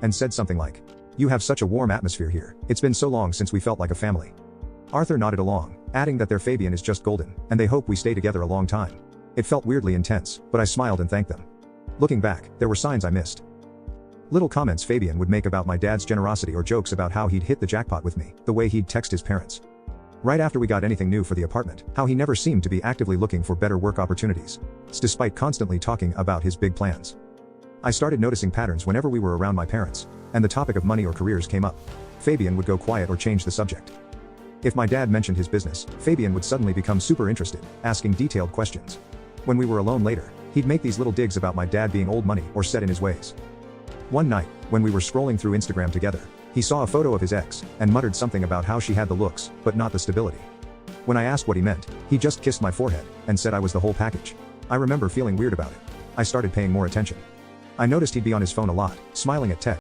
and said something like, "You have such a warm atmosphere here. It's been so long since we felt like a family." Arthur nodded along, adding that their Fabian is just golden, and they hope we stay together a long time. It felt weirdly intense, but I smiled and thanked them. Looking back, there were signs I missed. Little comments Fabian would make about my dad's generosity or jokes about how he'd hit the jackpot with me, the way he'd text his parents right after we got anything new for the apartment, how he never seemed to be actively looking for better work opportunities, despite constantly talking about his big plans. I started noticing patterns whenever we were around my parents, and the topic of money or careers came up. Fabian would go quiet or change the subject. If my dad mentioned his business, Fabian would suddenly become super interested, asking detailed questions. When we were alone later, he'd make these little digs about my dad being old money or set in his ways. One night, when we were scrolling through Instagram together, he saw a photo of his ex, and muttered something about how she had the looks, but not the stability. When I asked what he meant, he just kissed my forehead, and said I was the whole package. I remember feeling weird about it. I started paying more attention. I noticed he'd be on his phone a lot, smiling at text.